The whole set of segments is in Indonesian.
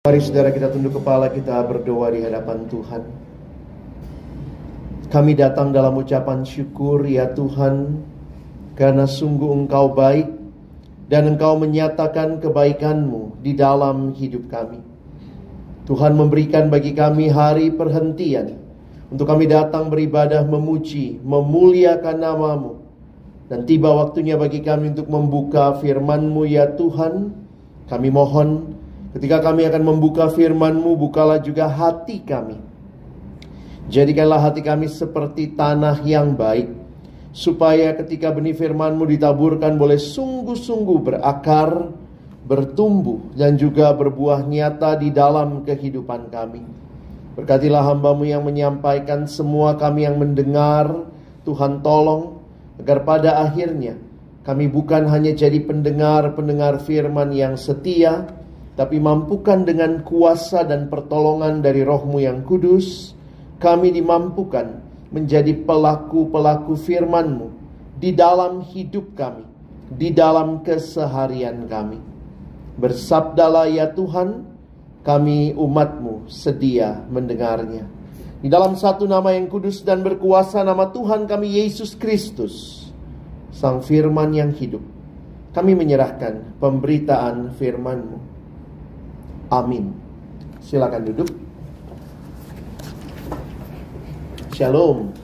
Mari saudara kita tunduk kepala, kita berdoa di hadapan Tuhan. Kami datang dalam ucapan syukur ya Tuhan, karena sungguh Engkau baik dan Engkau menyatakan kebaikan-Mu di dalam hidup kami. Tuhan memberikan bagi kami hari perhentian untuk kami datang beribadah, memuji, memuliakan nama-Mu. Dan tiba waktunya bagi kami untuk membuka firman-Mu ya Tuhan. Kami mohon ketika kami akan membuka firman-Mu, bukalah juga hati kami. Jadikanlah hati kami seperti tanah yang baik, supaya ketika benih firman-Mu ditaburkan boleh sungguh-sungguh berakar, bertumbuh, dan juga berbuah nyata di dalam kehidupan kami. Berkatilah hamba-Mu yang menyampaikan, semua kami yang mendengar. Tuhan tolong agar pada akhirnya kami bukan hanya jadi pendengar-pendengar firman yang setia, tapi mampukan dengan kuasa dan pertolongan dari Roh-Mu yang kudus, kami dimampukan menjadi pelaku-pelaku firman-Mu di dalam hidup kami, di dalam keseharian kami. Bersabdalah ya Tuhan, kami umat-Mu sedia mendengarnya. Di dalam satu nama yang kudus dan berkuasa, nama Tuhan kami Yesus Kristus, Sang Firman yang hidup, kami menyerahkan pemberitaan firman-Mu. Amin. Silakan duduk. Shalom.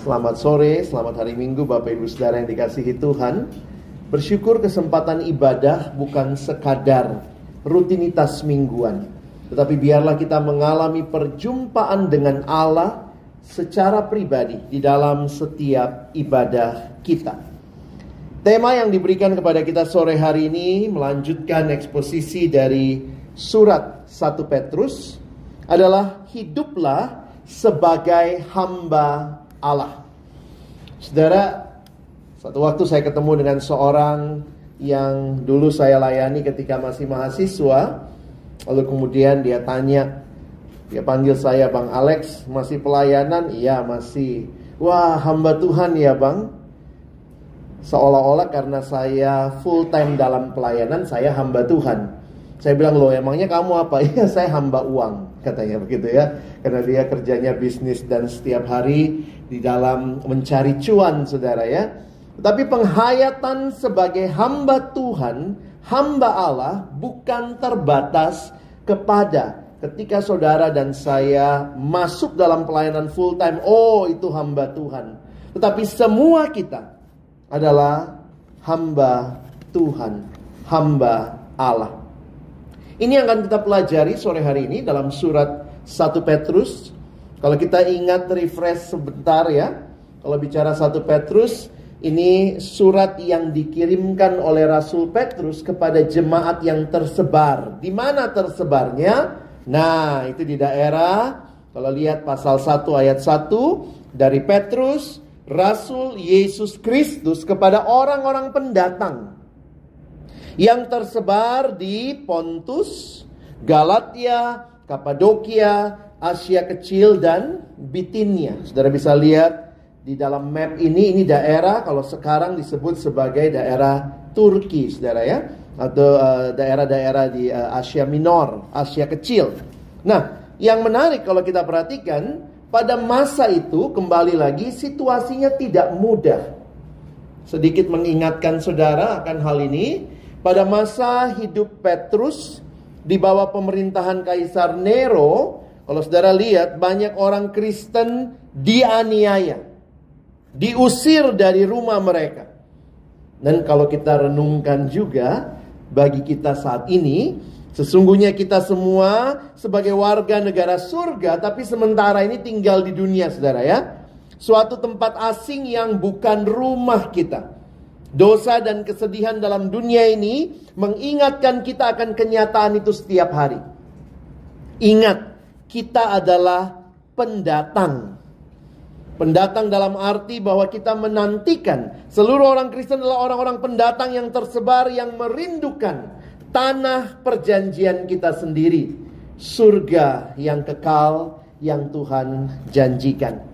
Selamat sore, selamat hari Minggu Bapak Ibu Saudara yang dikasihi Tuhan. Bersyukur kesempatan ibadah bukan sekadar rutinitas mingguan, tetapi biarlah kita mengalami perjumpaan dengan Allah secara pribadi di dalam setiap ibadah kita. Tema yang diberikan kepada kita sore hari ini melanjutkan eksposisi dari surat 1 Petrus adalah hiduplah sebagai hamba Allah. Saudara, satu waktu saya ketemu dengan seorang yang dulu saya layani ketika masih mahasiswa. Lalu kemudian dia tanya, dia panggil saya Bang Alex, masih pelayanan? Iya masih. Wah, hamba Tuhan ya Bang. Seolah-olah karena saya full time dalam pelayanan, saya hamba Tuhan. Saya bilang, loh emangnya kamu apa? Iya saya hamba uang, katanya begitu ya. Karena dia kerjanya bisnis dan setiap hari di dalam mencari cuan saudara ya. Tapi penghayatan sebagai hamba Tuhan, hamba Allah bukan terbatas kepada ketika saudara dan saya masuk dalam pelayanan full time. Oh itu hamba Tuhan. Tetapi semua kita adalah hamba Tuhan, hamba Allah. Ini yang akan kita pelajari sore hari ini dalam surat 1 Petrus. Kalau kita ingat refresh sebentar ya. Kalau bicara 1 Petrus, ini surat yang dikirimkan oleh Rasul Petrus kepada jemaat yang tersebar. Di mana tersebarnya? Nah, itu di daerah, kalau lihat pasal 1 ayat 1, dari Petrus, Rasul Yesus Kristus kepada orang-orang pendatang yang tersebar di Pontus, Galatia, Kapadokia, Asia Kecil, dan Bitinia. Saudara bisa lihat di dalam map ini daerah kalau sekarang disebut sebagai daerah Turki, saudara ya, atau daerah-daerah di Asia Minor, Asia Kecil. Nah, yang menarik kalau kita perhatikan, pada masa itu kembali lagi situasinya tidak mudah. Sedikit mengingatkan saudara akan hal ini. Pada masa hidup Petrus di bawah pemerintahan Kaisar Nero, kalau saudara lihat banyak orang Kristen dianiaya, diusir dari rumah mereka. Dan kalau kita renungkan juga, bagi kita saat ini, sesungguhnya kita semua sebagai warga negara surga, tapi sementara ini tinggal di dunia saudara ya. Suatu tempat asing yang bukan rumah kita. Dosa dan kesedihan dalam dunia ini mengingatkan kita akan kenyataan itu setiap hari. Ingat, kita adalah pendatang. Pendatang dalam arti bahwa kita menantikan. Seluruh orang Kristen adalah orang-orang pendatang yang tersebar, yang merindukan tanah perjanjian kita sendiri. Surga yang kekal yang Tuhan janjikan.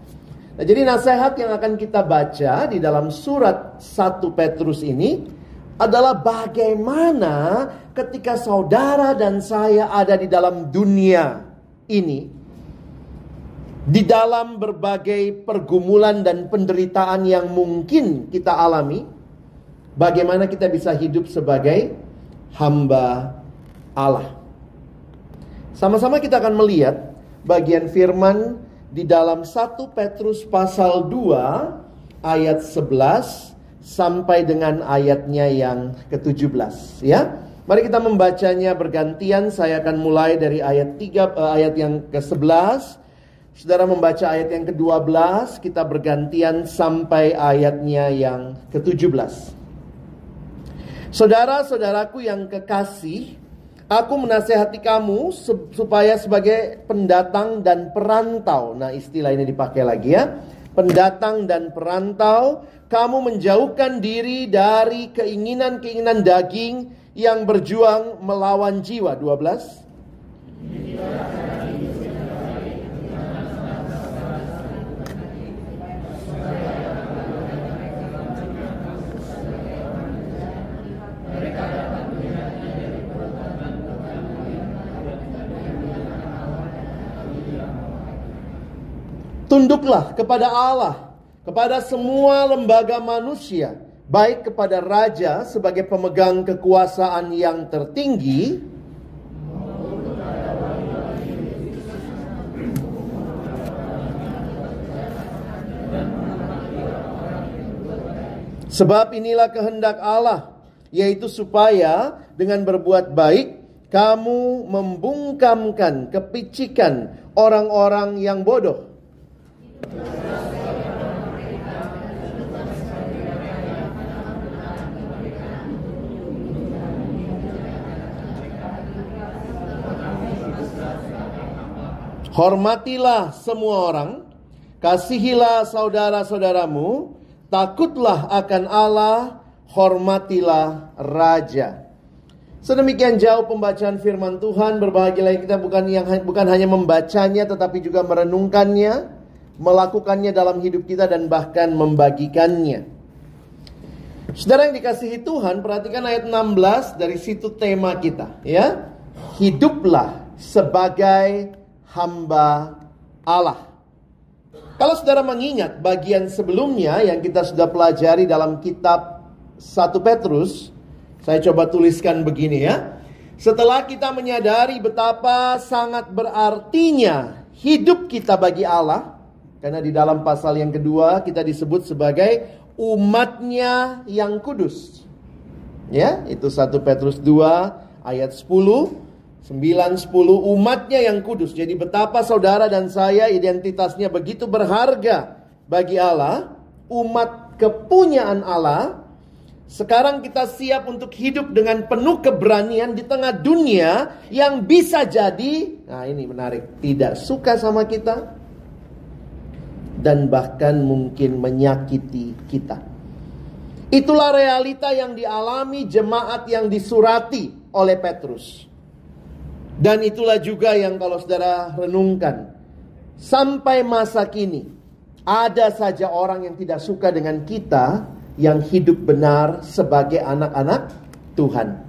Nah, jadi nasihat yang akan kita baca di dalam surat 1 Petrus ini adalah bagaimana ketika saudara dan saya ada di dalam dunia ini, di dalam berbagai pergumulan dan penderitaan yang mungkin kita alami, bagaimana kita bisa hidup sebagai hamba Allah. Sama-sama kita akan melihat bagian firman di dalam 1 Petrus pasal 2 ayat 11 sampai dengan ayatnya yang ke-17, ya. Mari kita membacanya bergantian. Saya akan mulai dari ayat yang ke-11. Saudara membaca ayat yang ke-12, kita bergantian sampai ayatnya yang ke-17. Saudara-saudaraku yang kekasih, aku menasihati kamu supaya sebagai pendatang dan perantau. Nah, istilah ini dipakai lagi, ya. Pendatang dan perantau, kamu menjauhkan diri dari keinginan-keinginan daging yang berjuang melawan jiwa. 12. Tunduklah kepada Allah, kepada semua lembaga manusia, baik kepada raja sebagai pemegang kekuasaan yang tertinggi, sebab inilah kehendak Allah, yaitu supaya dengan berbuat baik kamu membungkamkan kepicikan orang-orang yang bodoh. Hormatilah semua orang, kasihilah saudara-saudaramu, takutlah akan Allah, hormatilah raja. Sedemikian jauh pembacaan firman Tuhan. Berbahagialah kita bukan hanya membacanya, tetapi juga merenungkannya, melakukannya dalam hidup kita, dan bahkan membagikannya. Saudara yang dikasihi Tuhan, perhatikan ayat 16, dari situ tema kita, ya. Hiduplah sebagai hamba Allah. Kalau saudara mengingat bagian sebelumnya yang kita sudah pelajari dalam kitab 1 Petrus, saya coba tuliskan begini, ya. Setelah kita menyadari betapa sangat berartinya hidup kita bagi Allah, karena di dalam pasal yang kedua kita disebut sebagai umatnya yang kudus, ya, itu 1 Petrus 2 ayat 10, 9, 10, umatnya yang kudus. Jadi betapa saudara dan saya identitasnya begitu berharga bagi Allah, umat kepunyaan Allah. Sekarang kita siap untuk hidup dengan penuh keberanian di tengah dunia yang bisa jadi, nah ini menarik, tidak suka sama kita dan bahkan mungkin menyakiti kita. Itulah realita yang dialami jemaat yang disurati oleh Petrus. Dan itulah juga yang kalau saudara renungkan, sampai masa kini ada saja orang yang tidak suka dengan kita yang hidup benar sebagai anak-anak Tuhan.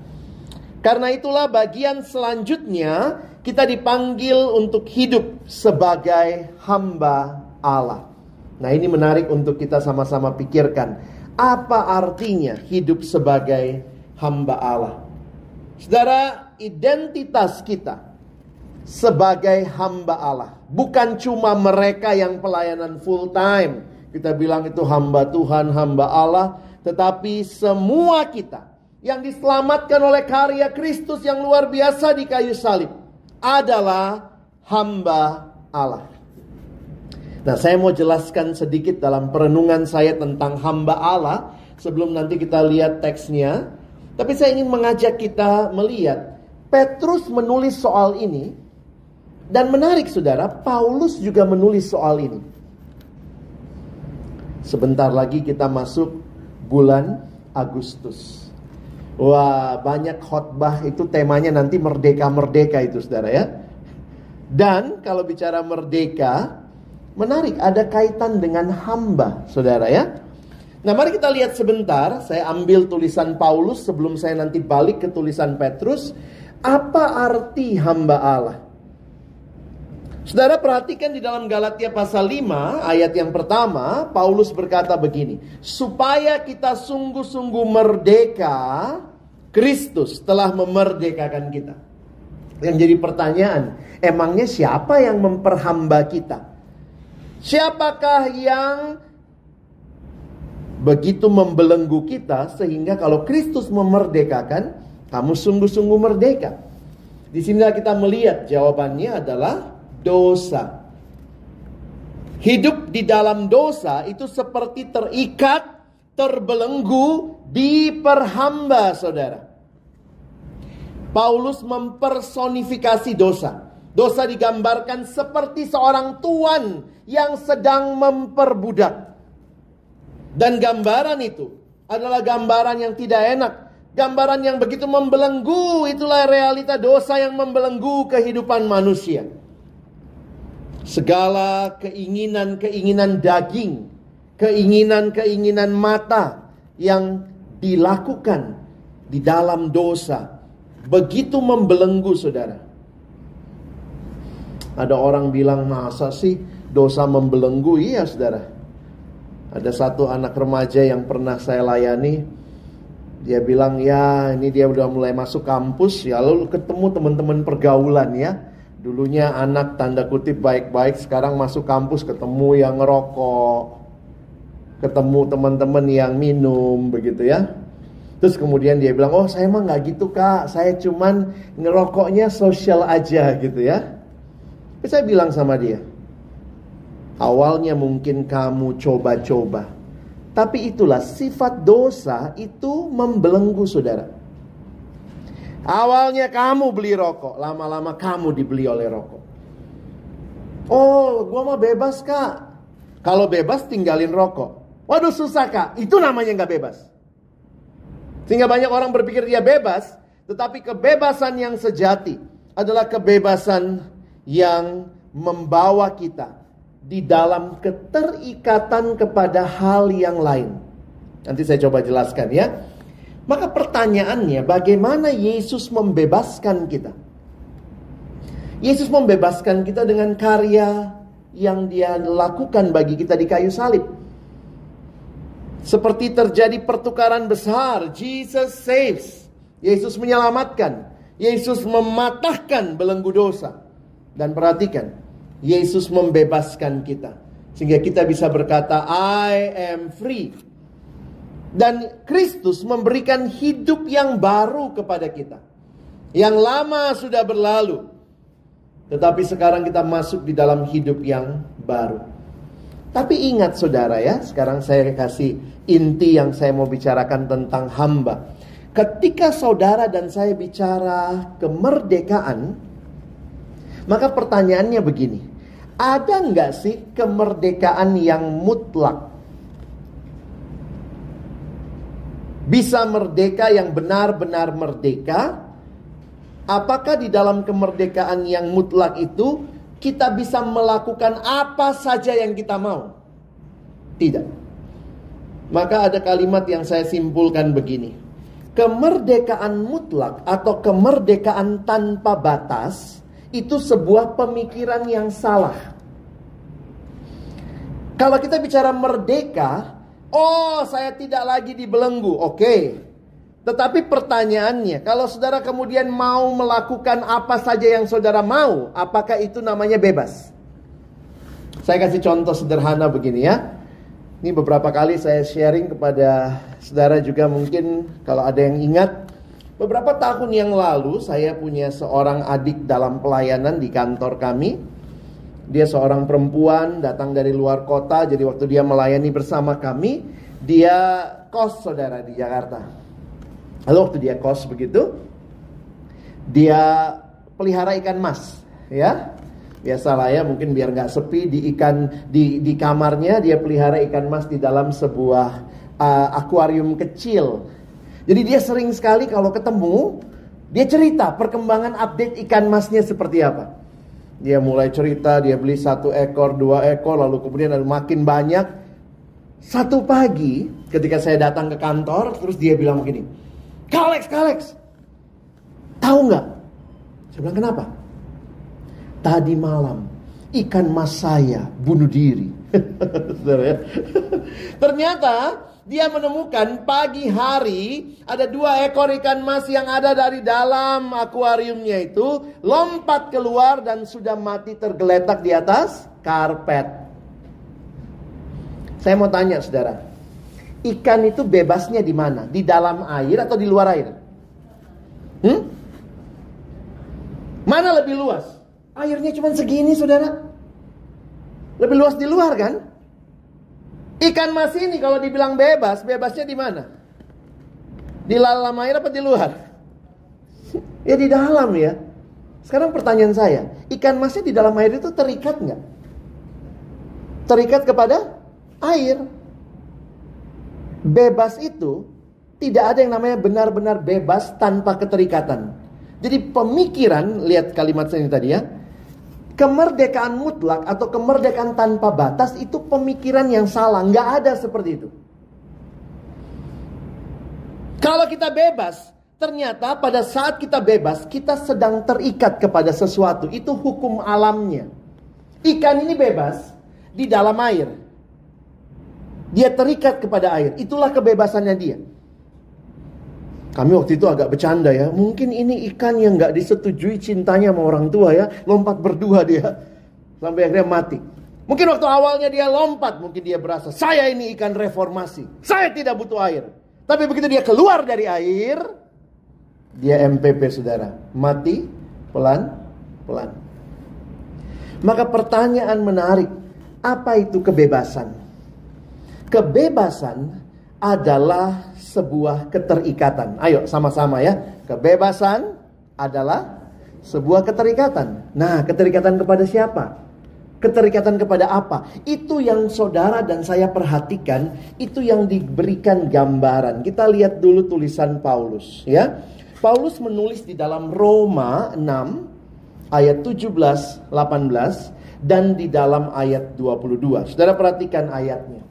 Karena itulah bagian selanjutnya kita dipanggil untuk hidup sebagai hamba Allah. Nah, ini menarik untuk kita sama-sama pikirkan. Apa artinya hidup sebagai hamba Allah? Saudara, identitas kita sebagai hamba Allah bukan cuma mereka yang pelayanan full time, kita bilang itu hamba Tuhan, hamba Allah, tetapi semua kita yang diselamatkan oleh karya Kristus yang luar biasa di kayu salib adalah hamba Allah. Nah, saya mau jelaskan sedikit dalam perenungan saya tentang hamba Allah sebelum nanti kita lihat teksnya. Tapi saya ingin mengajak kita melihat Petrus menulis soal ini. Dan menarik saudara, Paulus juga menulis soal ini. Sebentar lagi kita masuk bulan Agustus. Wah, banyak khotbah itu temanya nanti merdeka-merdeka itu saudara, ya. Dan kalau bicara merdeka, menarik, ada kaitan dengan hamba saudara, ya. Nah, mari kita lihat sebentar. Saya ambil tulisan Paulus sebelum saya nanti balik ke tulisan Petrus. Apa arti hamba Allah? Saudara perhatikan di dalam Galatia pasal 5 ayat yang pertama, Paulus berkata begini, supaya kita sungguh-sungguh merdeka, Kristus telah memerdekakan kita. Yang jadi pertanyaan, emangnya siapa yang memperhamba kita? Siapakah yang begitu membelenggu kita sehingga kalau Kristus memerdekakan, kamu sungguh-sungguh merdeka? Di sinilah kita melihat jawabannya adalah dosa. Hidup di dalam dosa itu seperti terikat, terbelenggu, diperhamba, saudara. Paulus mempersonifikasi dosa. Dosa digambarkan seperti seorang tuan yang sedang memperbudak. Dan gambaran itu adalah gambaran yang tidak enak. Gambaran yang begitu membelenggu. Itulah realita dosa yang membelenggu kehidupan manusia. Segala keinginan-keinginan daging, keinginan-keinginan mata yang dilakukan di dalam dosa begitu membelenggu, saudara. Ada orang bilang, masa sih dosa membelenggu? Iya, saudara. Ada satu anak remaja yang pernah saya layani. Dia bilang, ya ini dia udah mulai masuk kampus. Ya lalu ketemu teman-teman pergaulan ya. Dulunya anak tanda kutip baik-baik, sekarang masuk kampus ketemu yang ngerokok, ketemu teman-teman yang minum, begitu ya. Terus kemudian dia bilang, oh saya mah gak gitu kak, saya cuman ngerokoknya sosial aja gitu ya. Terus saya bilang sama dia, awalnya mungkin kamu coba-coba, tapi itulah sifat dosa itu membelenggu, saudara. Awalnya kamu beli rokok, lama-lama kamu dibeli oleh rokok. Oh, gua mah bebas kak. Kalau bebas tinggalin rokok. Waduh susah kak, itu namanya gak bebas. Sehingga banyak orang berpikir dia bebas, tetapi kebebasan yang sejati adalah kebebasan yang membawa kita di dalam keterikatan kepada hal yang lain. Nanti saya coba jelaskan ya. Maka pertanyaannya, bagaimana Yesus membebaskan kita? Yesus membebaskan kita dengan karya yang dia lakukan bagi kita di kayu salib. Seperti terjadi pertukaran besar, Jesus saves. Yesus menyelamatkan. Yesus mematahkan belenggu dosa. Dan perhatikan, Yesus membebaskan kita. Sehingga kita bisa berkata, I am free. Dan Kristus memberikan hidup yang baru kepada kita. Yang lama sudah berlalu. Tetapi sekarang kita masuk di dalam hidup yang baru. Tapi ingat saudara ya, sekarang saya kasih inti yang saya mau bicarakan tentang hamba. Ketika saudara dan saya bicara kemerdekaan, maka pertanyaannya begini. Ada nggak sih kemerdekaan yang mutlak? Bisa merdeka yang benar-benar merdeka? Apakah di dalam kemerdekaan yang mutlak itu kita bisa melakukan apa saja yang kita mau? Tidak. Maka ada kalimat yang saya simpulkan begini. Kemerdekaan mutlak atau kemerdekaan tanpa batas itu sebuah pemikiran yang salah. Kalau kita bicara merdeka, oh, saya tidak lagi dibelenggu. Oke. Tetapi pertanyaannya, kalau saudara kemudian mau melakukan apa saja yang saudara mau, apakah itu namanya bebas? Saya kasih contoh sederhana begini ya. Ini beberapa kali saya sharing kepada saudara juga mungkin kalau ada yang ingat. Beberapa tahun yang lalu saya punya seorang adik dalam pelayanan di kantor kami. Dia seorang perempuan datang dari luar kota. Jadi waktu dia melayani bersama kami, dia kos saudara di Jakarta. Lalu waktu dia kos begitu, dia pelihara ikan mas, ya. Biasalah ya, mungkin biar nggak sepi di kamarnya dia pelihara ikan mas di dalam sebuah akuarium kecil. Jadi dia sering sekali kalau ketemu, dia cerita perkembangan update ikan masnya seperti apa. Dia mulai cerita, dia beli 1 ekor, 2 ekor, lalu kemudian ada makin banyak. Satu pagi ketika saya datang ke kantor, terus dia bilang begini, Kak Alex, tahu nggak? Saya bilang, kenapa? Tadi malam ikan mas saya bunuh diri. Ternyata dia menemukan pagi hari ada 2 ekor ikan mas yang ada dari dalam akuariumnya itu lompat keluar dan sudah mati tergeletak di atas karpet. Saya mau tanya saudara, ikan itu bebasnya di mana? Di dalam air atau di luar air? Mana lebih luas? Airnya cuma segini saudara. Lebih luas di luar kan? Ikan mas ini kalau dibilang bebas, bebasnya di mana? Di dalam air apa di luar? Ya di dalam ya. Sekarang pertanyaan saya, ikan masnya di dalam air itu terikat nggak? Terikat kepada air. Bebas itu tidak ada yang namanya benar-benar bebas tanpa keterikatan. Jadi pemikiran, lihat kalimat saya ini tadi ya, kemerdekaan mutlak atau kemerdekaan tanpa batas itu pemikiran yang salah. Nggak ada seperti itu. Kalau kita bebas, ternyata pada saat kita bebas, kita sedang terikat kepada sesuatu. Itu hukum alamnya. Ikan ini bebas di dalam air. Dia terikat kepada air. Itulah kebebasannya dia. Kami waktu itu agak bercanda ya. Mungkin ini ikan yang gak disetujui cintanya sama orang tua ya. Lompat berdua dia. Sampai akhirnya mati. Mungkin waktu awalnya dia lompat. Mungkin dia berasa, saya ini ikan reformasi. Saya tidak butuh air. Tapi begitu dia keluar dari air, dia MPP saudara. Mati pelan-pelan. Maka pertanyaan menarik. Apa itu kebebasan? Kebebasan adalah sebuah keterikatan. Ayo sama-sama ya. Kebebasan adalah sebuah keterikatan. Nah, keterikatan kepada siapa? Keterikatan kepada apa? Itu yang saudara dan saya perhatikan. Itu yang diberikan gambaran. Kita lihat dulu tulisan Paulus ya. Paulus menulis di dalam Roma 6 ayat 17, 18 dan di dalam ayat 22. Saudara perhatikan ayatnya.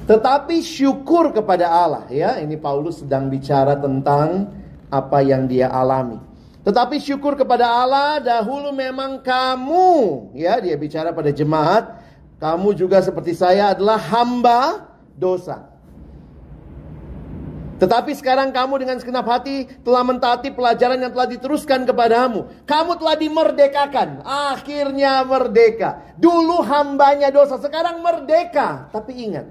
Tetapi syukur kepada Allah ya. Ini Paulus sedang bicara tentang apa yang dia alami. Tetapi syukur kepada Allah, dahulu memang kamu ya, dia bicara pada jemaat, kamu juga seperti saya adalah hamba dosa. Tetapi sekarang kamu dengan segenap hati telah mentaati pelajaran yang telah diteruskan kepadamu. Kamu telah dimerdekakan. Akhirnya merdeka. Dulu hambanya dosa, sekarang merdeka. Tapi ingat,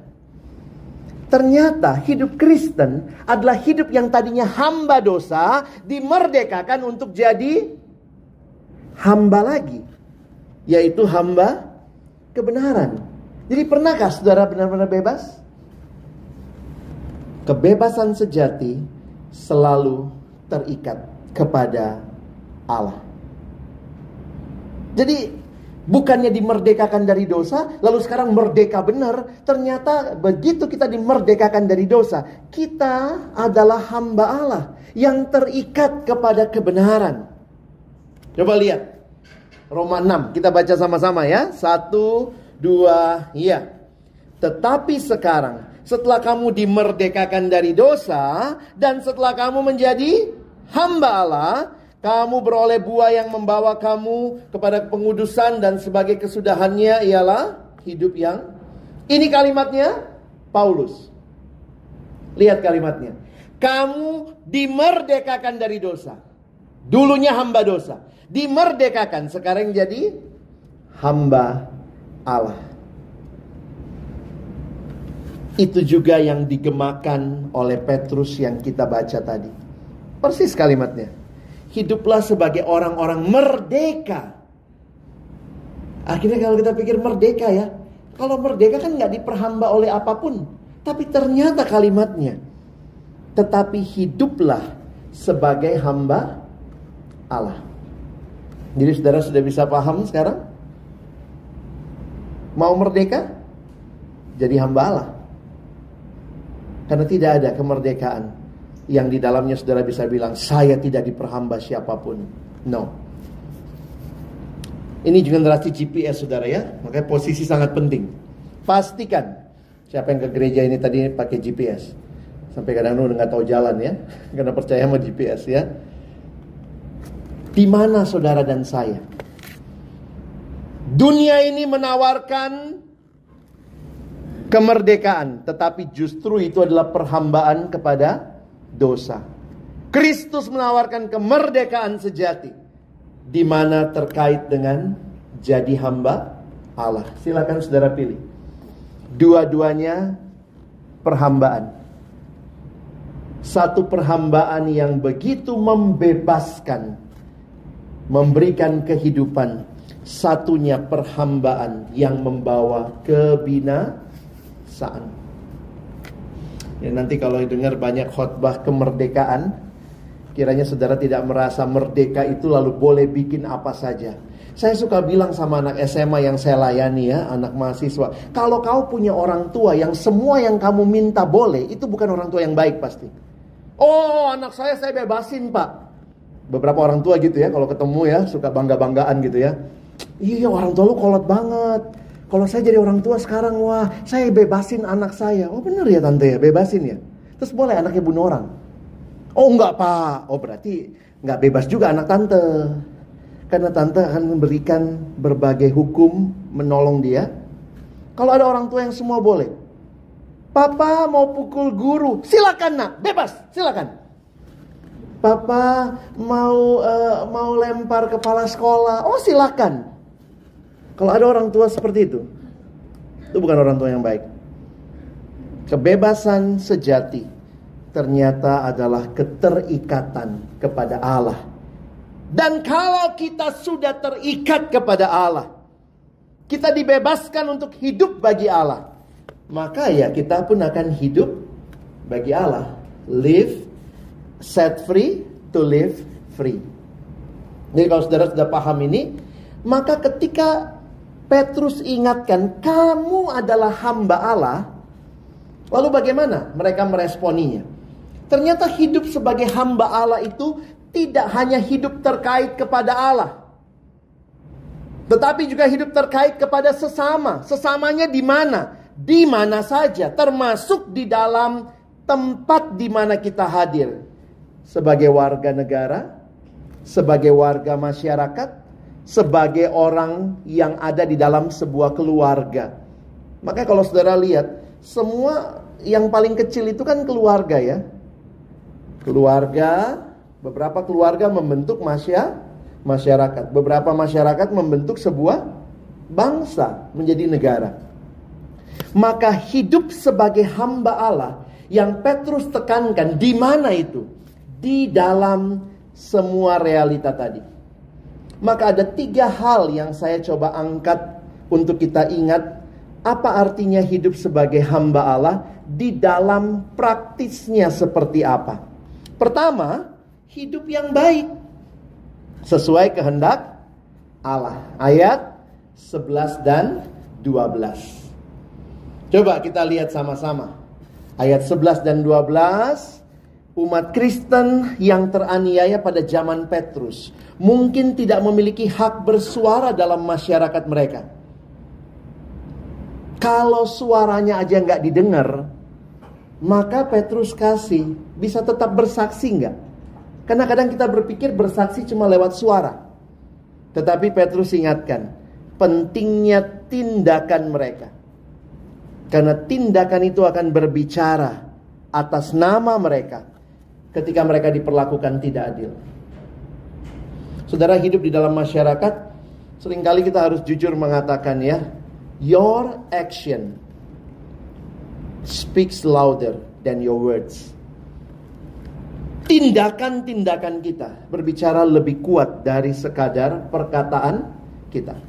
ternyata hidup Kristen adalah hidup yang tadinya hamba dosa, dimerdekakan untuk jadi hamba lagi, yaitu hamba kebenaran. Jadi pernahkah saudara benar-benar bebas? Kebebasan sejati selalu terikat kepada Allah. Jadi bukannya dimerdekakan dari dosa, lalu sekarang merdeka benar. Ternyata begitu kita dimerdekakan dari dosa, kita adalah hamba Allah yang terikat kepada kebenaran. Coba lihat Roma 6, kita baca sama-sama ya. 1, 2, ya. Tetapi sekarang, setelah kamu dimerdekakan dari dosa, dan setelah kamu menjadi hamba Allah, kamu beroleh buah yang membawa kamu kepada pengudusan, dan sebagai kesudahannya ialah hidup yang... Ini kalimatnya Paulus. Lihat kalimatnya. Kamu dimerdekakan dari dosa. Dulunya hamba dosa. Dimerdekakan, sekarang jadi hamba Allah. Itu juga yang digemakan oleh Petrus yang kita baca tadi. Persis kalimatnya. Hiduplah sebagai orang-orang merdeka. Akhirnya kalau kita pikir merdeka ya, kalau merdeka kan gak diperhamba oleh apapun. Tapi ternyata kalimatnya, tetapi hiduplah sebagai hamba Allah. Jadi saudara sudah bisa paham sekarang? Mau merdeka? Jadi hamba Allah. Karena tidak ada kemerdekaan yang di dalamnya saudara bisa bilang, saya tidak diperhamba siapapun. No. Ini generasi GPS saudara ya. Makanya posisi sangat penting. Pastikan. Siapa yang ke gereja ini tadi pakai GPS? Sampai kadang-kadang udah nggak tahu jalan ya, karena percaya sama GPS ya. Di mana saudara dan saya? Dunia ini menawarkan kemerdekaan, tetapi justru itu adalah perhambaan kepada dosa. Kristus menawarkan kemerdekaan sejati, di mana terkait dengan jadi hamba Allah. Silakan saudara pilih. Dua-duanya perhambaan. Satu perhambaan yang begitu membebaskan, memberikan kehidupan. Satunya perhambaan yang membawa kebinasaan. Ya, nanti kalau dengar banyak khotbah kemerdekaan, kiranya saudara tidak merasa merdeka itu lalu boleh bikin apa saja. Saya suka bilang sama anak SMA yang saya layani ya, anak mahasiswa, kalau kau punya orang tua yang semua yang kamu minta boleh, itu bukan orang tua yang baik pasti. Oh, anak saya bebasin pak. Beberapa orang tua gitu ya, kalau ketemu ya suka bangga-banggaan gitu ya. Iya, orang tua lu kolot banget. Kalau saya jadi orang tua sekarang, wah saya bebasin anak saya. Oh bener ya tante ya, bebasin ya. Terus boleh anaknya bunuh orang? Oh enggak pak. Oh berarti enggak bebas juga anak tante. Karena tante akan memberikan berbagai hukum menolong dia. Kalau ada orang tua yang semua boleh. Papa mau pukul guru, silakan nak, bebas, silakan. Papa mau lempar kepala sekolah, oh silakan. Kalau ada orang tua seperti itu bukan orang tua yang baik. Kebebasan sejati ternyata adalah keterikatan kepada Allah. Dan kalau kita sudah terikat kepada Allah, kita dibebaskan untuk hidup bagi Allah, maka ya kita pun akan hidup bagi Allah. Live, set free to live free. Jadi kalau saudara sudah paham ini, maka ketika Petrus ingatkan, kamu adalah hamba Allah, lalu bagaimana mereka meresponinya? Ternyata hidup sebagai hamba Allah itu tidak hanya hidup terkait kepada Allah, tetapi juga hidup terkait kepada sesama. Sesamanya di mana? Di mana saja, termasuk di dalam tempat di mana kita hadir. Sebagai warga negara, sebagai warga masyarakat, sebagai orang yang ada di dalam sebuah keluarga. Makanya kalau saudara lihat, semua yang paling kecil itu kan keluarga ya. Keluarga, beberapa keluarga membentuk masyarakat. Beberapa masyarakat membentuk sebuah bangsa menjadi negara. Maka hidup sebagai hamba Allah yang Petrus tekankan, di mana itu? Di dalam semua realita tadi. Maka ada 3 hal yang saya coba angkat untuk kita ingat. Apa artinya hidup sebagai hamba Allah? Di dalam praktisnya seperti apa? Pertama, hidup yang baik sesuai kehendak Allah. Ayat 11 dan 12. Coba kita lihat sama-sama. Ayat 11 dan 12. Umat Kristen yang teraniaya pada zaman Petrus mungkin tidak memiliki hak bersuara dalam masyarakat mereka. Kalau suaranya aja nggak didengar, maka Petrus kasih bisa tetap bersaksi nggak? Karena kadang kita berpikir bersaksi cuma lewat suara. Tetapi Petrus ingatkan pentingnya tindakan mereka. Karena tindakan itu akan berbicara atas nama mereka ketika mereka diperlakukan tidak adil. Saudara, hidup di dalam masyarakat, seringkali kita harus jujur mengatakan ya, your action speaks louder than your words. Tindakan-tindakan kita berbicara lebih kuat dari sekadar perkataan kita.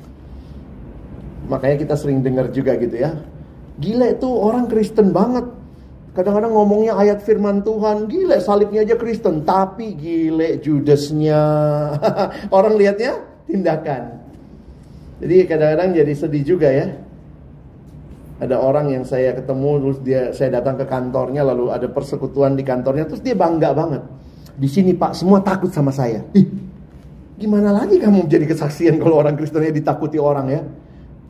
Makanya kita sering dengar juga gitu ya, gila itu orang Kristen banget. Kadang-kadang ngomongnya ayat firman Tuhan, gile salibnya aja Kristen, tapi gile Judasnya. Orang lihatnya tindakan. Jadi kadang-kadang jadi sedih juga ya. Ada orang yang saya ketemu, terus saya datang ke kantornya, lalu ada persekutuan di kantornya, terus dia bangga banget. Di sini Pak, semua takut sama saya. Ih, gimana lagi kamu jadi kesaksian kalau orang Kristennya ditakuti orang ya?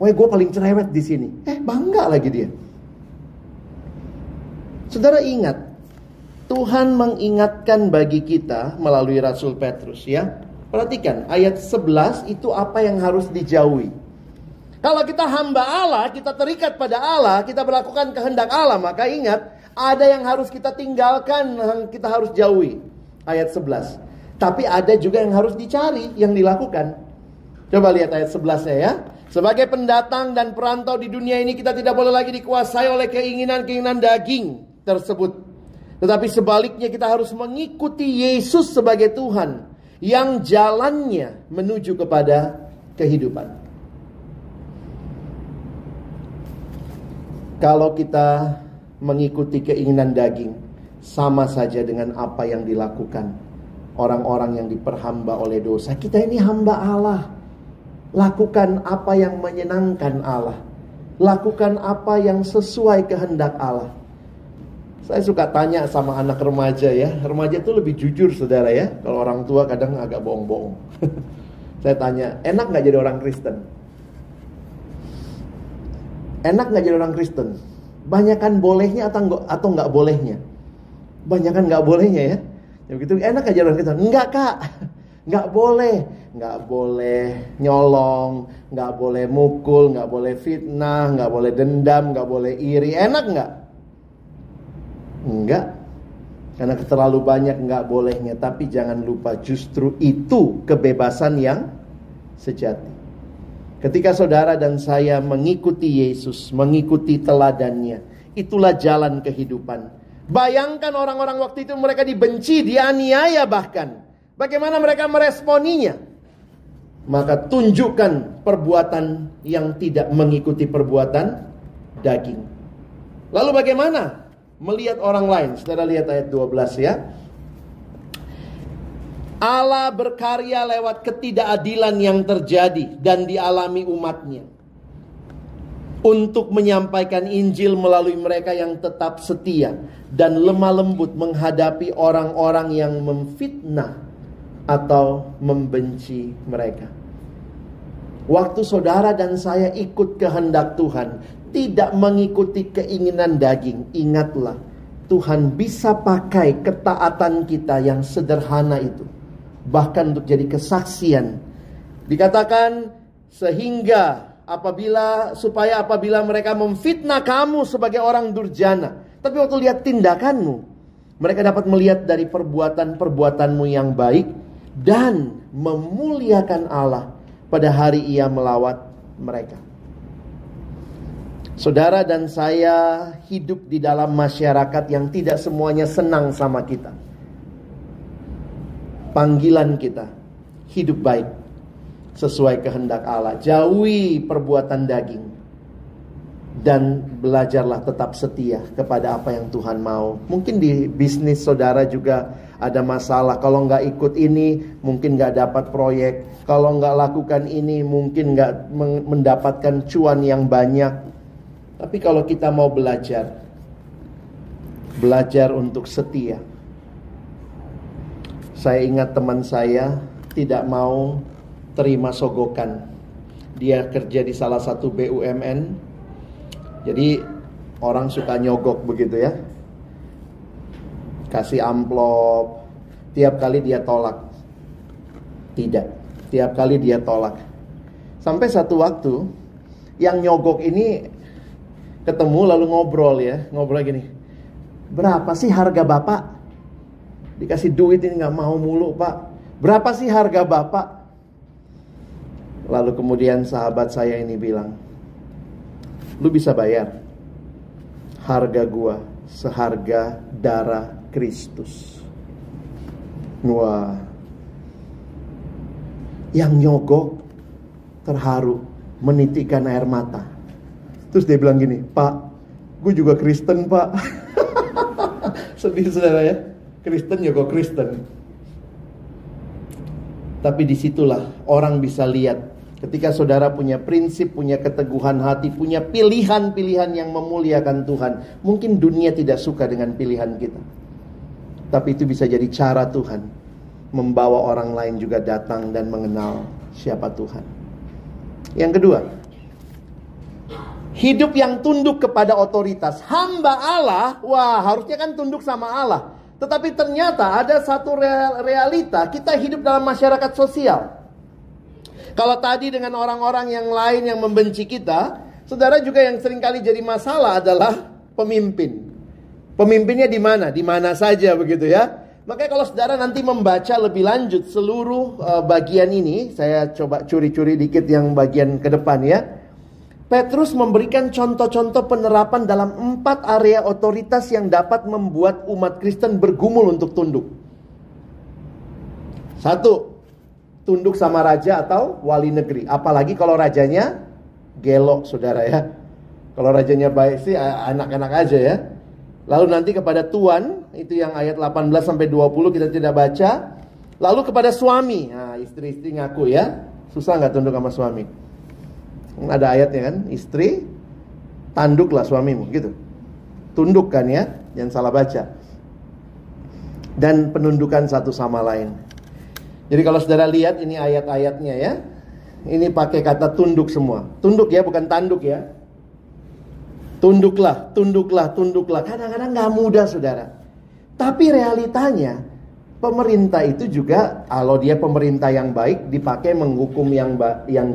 Wah, gue paling cerewet di sini. Bangga lagi dia. Saudara ingat, Tuhan mengingatkan bagi kita melalui Rasul Petrus ya. Perhatikan ayat 11 itu apa yang harus dijauhi. Kalau kita hamba Allah, kita terikat pada Allah, kita melakukan kehendak Allah, maka ingat, ada yang harus kita tinggalkan, yang kita harus jauhi. Ayat 11. Tapi ada juga yang harus dicari, yang dilakukan. Coba lihat ayat 11-nya ya. Sebagai pendatang dan perantau di dunia ini, kita tidak boleh lagi dikuasai oleh keinginan-keinginan daging tersebut. Tetapi sebaliknya kita harus mengikuti Yesus sebagai Tuhan, yang jalannya menuju kepada kehidupan. Kalau kita mengikuti keinginan daging, sama saja dengan apa yang dilakukan orang-orang yang diperhamba oleh dosa. Kita ini hamba Allah. Lakukan apa yang menyenangkan Allah. Lakukan apa yang sesuai kehendak Allah. Saya suka tanya sama anak remaja ya. Remaja itu lebih jujur saudara ya. Kalau orang tua kadang agak bohong-bohong. Saya tanya, enak gak jadi orang Kristen? Enak gak jadi orang Kristen? Banyakan bolehnya atau gak bolehnya? Banyakan gak bolehnya ya. Ya begitu, enak gak jadi orang Kristen? Enggak kak, gak boleh. Gak boleh nyolong, gak boleh mukul, gak boleh fitnah, gak boleh dendam, gak boleh iri. Enak gak? Enggak. Karena terlalu banyak enggak bolehnya. Tapi jangan lupa, justru itu kebebasan yang sejati. Ketika saudara dan saya mengikuti Yesus, mengikuti teladannya, itulah jalan kehidupan. Bayangkan orang-orang waktu itu, mereka dibenci, dianiaya bahkan. Bagaimana mereka meresponinya? Maka tunjukkan perbuatan yang tidak mengikuti perbuatan daging. Lalu bagaimana melihat orang lain? Saudara lihat ayat 12 ya. Allah berkarya lewat ketidakadilan yang terjadi dan dialami umatnya, untuk menyampaikan Injil melalui mereka yang tetap setia dan lemah lembut menghadapi orang-orang yang memfitnah atau membenci mereka. Waktu saudara dan saya ikut kehendak Tuhan, tidak mengikuti keinginan daging, ingatlah, Tuhan bisa pakai ketaatan kita yang sederhana itu, bahkan untuk jadi kesaksian. Dikatakan supaya apabila mereka memfitnah kamu sebagai orang durjana, tapi waktu lihat tindakanmu, mereka dapat melihat dari perbuatan-perbuatanmu yang baik dan memuliakan Allah pada hari Ia melawat mereka. Saudara dan saya hidup di dalam masyarakat yang tidak semuanya senang sama kita. Panggilan kita, hidup baik sesuai kehendak Allah. Jauhi perbuatan daging. Dan belajarlah tetap setia kepada apa yang Tuhan mau. Mungkin di bisnis saudara juga ada masalah. Kalau nggak ikut ini, mungkin nggak dapat proyek. Kalau nggak lakukan ini, mungkin nggak mendapatkan cuan yang banyak. Tapi kalau kita mau belajar untuk setia. Saya ingat teman saya tidak mau terima sogokan. Dia kerja di salah satu BUMN. Jadi orang suka nyogok begitu ya. Kasih amplop. Tiap kali dia tolak. Tidak. Tiap kali dia tolak. Sampai satu waktu yang nyogok ini ketemu lalu ngobrol ya. Ngobrol gini. Berapa sih harga Bapak? Dikasih duit ini gak mau mulu Pak. Berapa sih harga Bapak? Lalu kemudian sahabat saya ini bilang, lu bisa bayar harga gua seharga darah Kristus. Wah. Yang nyogok terharu, menitikkan air mata. Terus dia bilang gini, Pak, gue juga Kristen Pak. Sedih saudara ya. Kristen nyogok Kristen. Tapi disitulah orang bisa lihat, ketika saudara punya prinsip, punya keteguhan hati, punya pilihan-pilihan yang memuliakan Tuhan. Mungkin dunia tidak suka dengan pilihan kita, tapi itu bisa jadi cara Tuhan membawa orang lain juga datang dan mengenal siapa Tuhan. Yang kedua, Hidup yang tunduk kepada otoritas. Hamba Allah, wah harusnya kan tunduk sama Allah. Tetapi ternyata ada satu realita, kita hidup dalam masyarakat sosial. Kalau tadi dengan orang-orang yang lain yang membenci kita, saudara juga yang seringkali jadi masalah adalah pemimpin. Pemimpinnya di mana? Di mana saja begitu ya. Makanya kalau saudara nanti membaca lebih lanjut seluruh bagian ini, saya coba curi-curi dikit yang bagian ke depan ya. Petrus memberikan contoh-contoh penerapan dalam 4 area otoritas yang dapat membuat umat Kristen bergumul untuk tunduk. 1, tunduk sama raja atau wali negeri. Apalagi kalau rajanya gelok, saudara ya. Kalau rajanya baik sih enak-enak aja ya. Lalu nanti kepada tuan, itu yang ayat 18-20 kita tidak baca. Lalu kepada suami, nah istri-istri ngaku ya. Susah gak tunduk sama suami? Ada ayatnya kan, istri tanduklah suamimu gitu. Tunduk kan ya, jangan salah baca. Dan penundukan satu sama lain. Jadi kalau saudara lihat ini ayat-ayatnya ya, ini pakai kata tunduk semua. Tunduk ya, bukan tanduk ya. Tunduklah, tunduklah, tunduklah. Kadang-kadang gak mudah saudara. Tapi realitanya pemerintah itu juga, kalau dia pemerintah yang baik, dipakai menghukum yang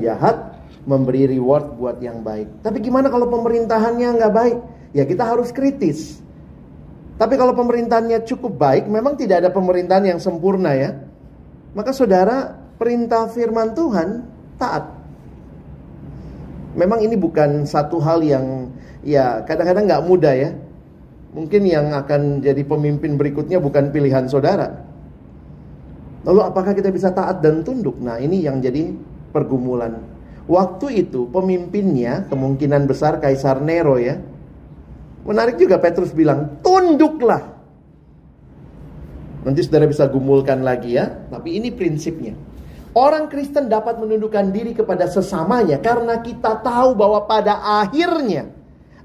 jahat, memberi reward buat yang baik. Tapi gimana kalau pemerintahannya nggak baik? Ya kita harus kritis. Tapi kalau pemerintahannya cukup baik, memang tidak ada pemerintahan yang sempurna ya. Maka saudara, perintah firman Tuhan taat. Memang ini bukan satu hal yang ya kadang-kadang nggak mudah ya. Mungkin yang akan jadi pemimpin berikutnya bukan pilihan saudara. Lalu apakah kita bisa taat dan tunduk? Nah ini yang jadi pergumulan. Waktu itu pemimpinnya kemungkinan besar Kaisar Nero ya. Menarik juga Petrus bilang, tunduklah. Nanti saudara bisa gumulkan lagi ya. Tapi ini prinsipnya. Orang Kristen dapat menundukkan diri kepada sesamanya karena kita tahu bahwa pada akhirnya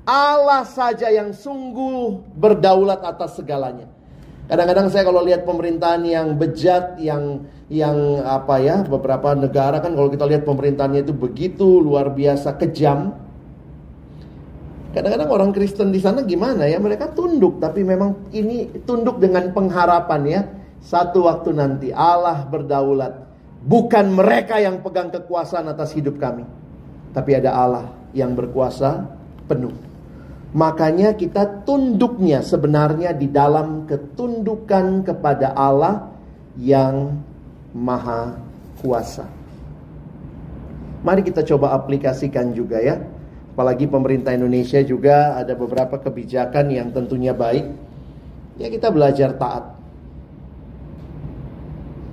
Allah saja yang sungguh berdaulat atas segalanya. Kadang-kadang saya kalau lihat pemerintahan yang bejat, yang apa ya, beberapa negara kan kalau kita lihat pemerintahannya itu begitu luar biasa kejam. Kadang-kadang orang Kristen di sana gimana ya, mereka tunduk, tapi memang ini tunduk dengan pengharapan ya, satu waktu nanti Allah berdaulat. Bukan mereka yang pegang kekuasaan atas hidup kami, tapi ada Allah yang berkuasa penuh. Makanya kita tunduknya sebenarnya di dalam ketundukan kepada Allah yang Maha Kuasa. Mari kita coba aplikasikan juga ya. Apalagi pemerintah Indonesia juga ada beberapa kebijakan yang tentunya baik. Ya kita belajar taat.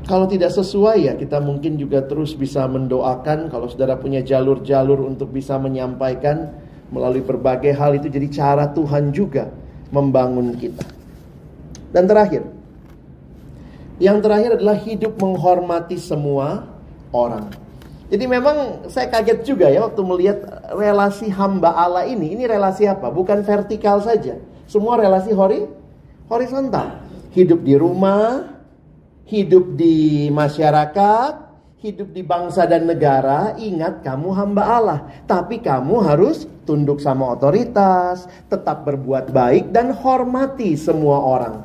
Kalau tidak sesuai ya kita mungkin juga terus bisa mendoakan. Kalau saudara punya jalur-jalur untuk bisa menyampaikan melalui berbagai hal, itu jadi cara Tuhan juga membangun kita. Dan terakhir, yang terakhir adalah hidup menghormati semua orang. Jadi memang saya kaget juga ya waktu melihat relasi hamba Allah ini. Ini relasi apa? Bukan vertikal saja. Semua relasi horizontal. Hidup di rumah, hidup di masyarakat, hidup di bangsa dan negara. Ingat, kamu hamba Allah. Tapi kamu harus tunduk sama otoritas, tetap berbuat baik, dan hormati semua orang.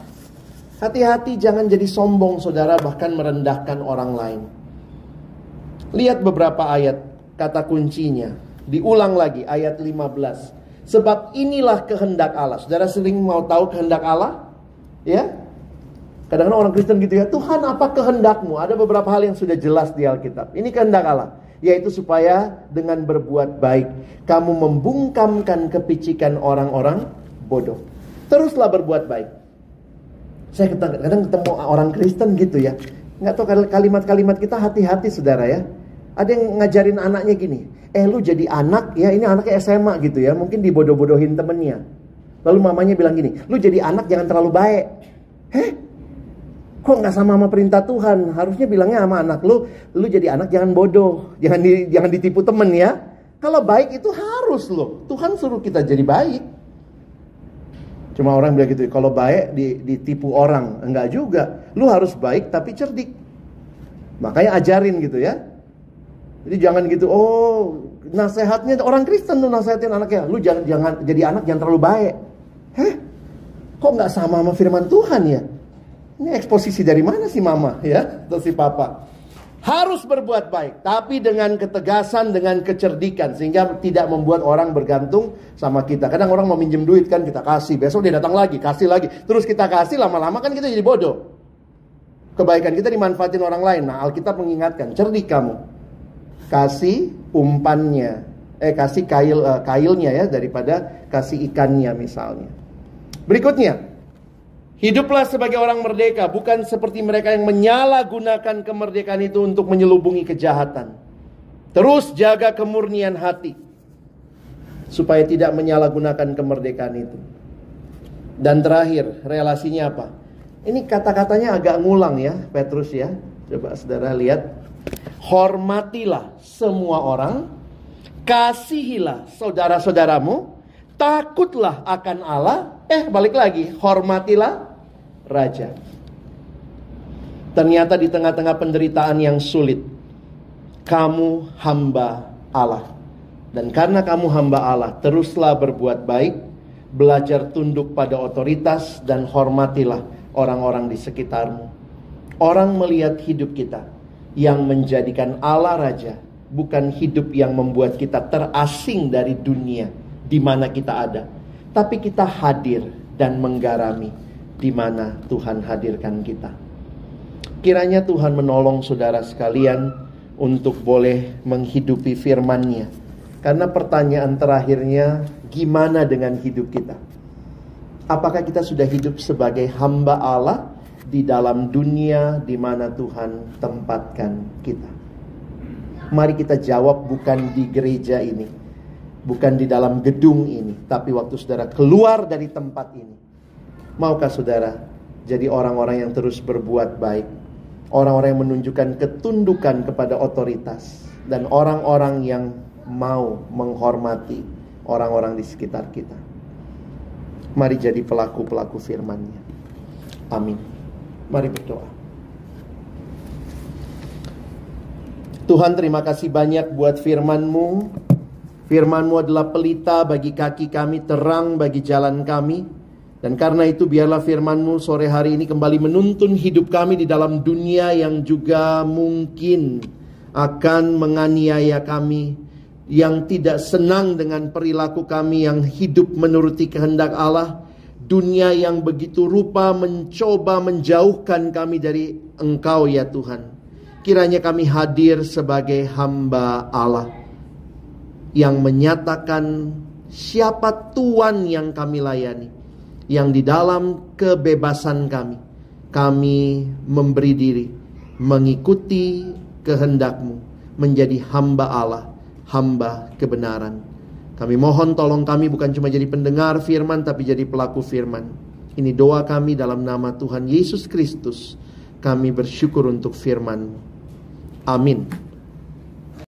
Hati-hati jangan jadi sombong saudara, bahkan merendahkan orang lain. Lihat beberapa ayat, kata kuncinya. Diulang lagi, ayat 15. Sebab inilah kehendak Allah. Saudara sering mau tahu kehendak Allah? Ya? Kadang-kadang orang Kristen gitu ya, Tuhan apa kehendakmu? Ada beberapa hal yang sudah jelas di Alkitab. Ini kehendak Allah, yaitu supaya dengan berbuat baik kamu membungkamkan kepicikan orang-orang bodoh. Teruslah berbuat baik. Saya kadang-kadang ketemu orang Kristen gitu ya, nggak tahu kalimat-kalimat kita, hati-hati saudara ya. Ada yang ngajarin anaknya gini, lu jadi anak ya, ini anaknya SMA gitu ya, mungkin dibodoh-bodohin temennya. Lalu mamanya bilang gini, lu jadi anak jangan terlalu baik. Kok nggak sama perintah Tuhan? Harusnya bilangnya sama anak lu jadi anak jangan bodoh, jangan ditipu temen ya. Kalau baik itu harus loh, Tuhan suruh kita jadi baik. Cuma orang bilang gitu, kalau baik ditipu orang, enggak juga. Lu harus baik tapi cerdik. Makanya ajarin gitu ya. Jadi jangan gitu, oh nasihatnya orang Kristen tuh nasihatin anaknya, lu jangan jadi anak jangan terlalu baik. Kok nggak sama firman Tuhan ya? Ini eksposisi dari mana sih mama ya, atau si papa? Harus berbuat baik, tapi dengan ketegasan, dengan kecerdikan, sehingga tidak membuat orang bergantung sama kita. Kadang orang mau minjem duit kan, kita kasih, besok dia datang lagi, kasih lagi, terus kita kasih, lama-lama kan kita jadi bodoh. Kebaikan kita dimanfaatin orang lain. Nah, Alkitab mengingatkan, cerdik kamu, kasih umpannya, kasih kailnya ya, daripada kasih ikannya misalnya. Berikutnya, hiduplah sebagai orang merdeka, bukan seperti mereka yang menyalahgunakan kemerdekaan itu untuk menyelubungi kejahatan. Terus jaga kemurnian hati, supaya tidak menyalahgunakan kemerdekaan itu. Dan terakhir, relasinya apa? Ini kata-katanya agak ngulang ya, Petrus ya. Coba saudara lihat. Hormatilah semua orang, kasihilah saudara-saudaramu, takutlah akan Allah. Balik lagi, hormatilah raja. Ternyata di tengah-tengah penderitaan yang sulit, kamu hamba Allah. Dan karena kamu hamba Allah, teruslah berbuat baik, belajar tunduk pada otoritas, dan hormatilah orang-orang di sekitarmu. Orang melihat hidup kita yang menjadikan Allah raja, bukan hidup yang membuat kita terasing dari dunia di mana kita ada, tapi kita hadir dan menggarami di mana Tuhan hadirkan kita. Kiranya Tuhan menolong saudara sekalian untuk boleh menghidupi firman-Nya. Karena pertanyaan terakhirnya, gimana dengan hidup kita? Apakah kita sudah hidup sebagai hamba Allah di dalam dunia di mana Tuhan tempatkan kita? Mari kita jawab, bukan di gereja ini, bukan di dalam gedung ini, tapi waktu saudara keluar dari tempat ini. Maukah saudara jadi orang-orang yang terus berbuat baik, orang-orang yang menunjukkan ketundukan kepada otoritas, dan orang-orang yang mau menghormati orang-orang di sekitar kita? Mari jadi pelaku-pelaku firman-Nya. Amin. Mari berdoa. Tuhan, terima kasih banyak buat firman-Mu. Firman-Mu adalah pelita bagi kaki kami, terang bagi jalan kami. Dan karena itu biarlah firman-Mu sore hari ini kembali menuntun hidup kami di dalam dunia yang juga mungkin akan menganiaya kami, yang tidak senang dengan perilaku kami yang hidup menuruti kehendak Allah. Dunia yang begitu rupa mencoba menjauhkan kami dari Engkau ya Tuhan. Kiranya kami hadir sebagai hamba Allah yang menyatakan siapa Tuhan yang kami layani, yang di dalam kebebasan kami memberi diri, mengikuti kehendak-Mu, menjadi hamba Allah, hamba kebenaran. Kami mohon tolong kami bukan cuma jadi pendengar firman, tapi jadi pelaku firman. Ini doa kami dalam nama Tuhan Yesus Kristus. Kami bersyukur untuk firman. Amin.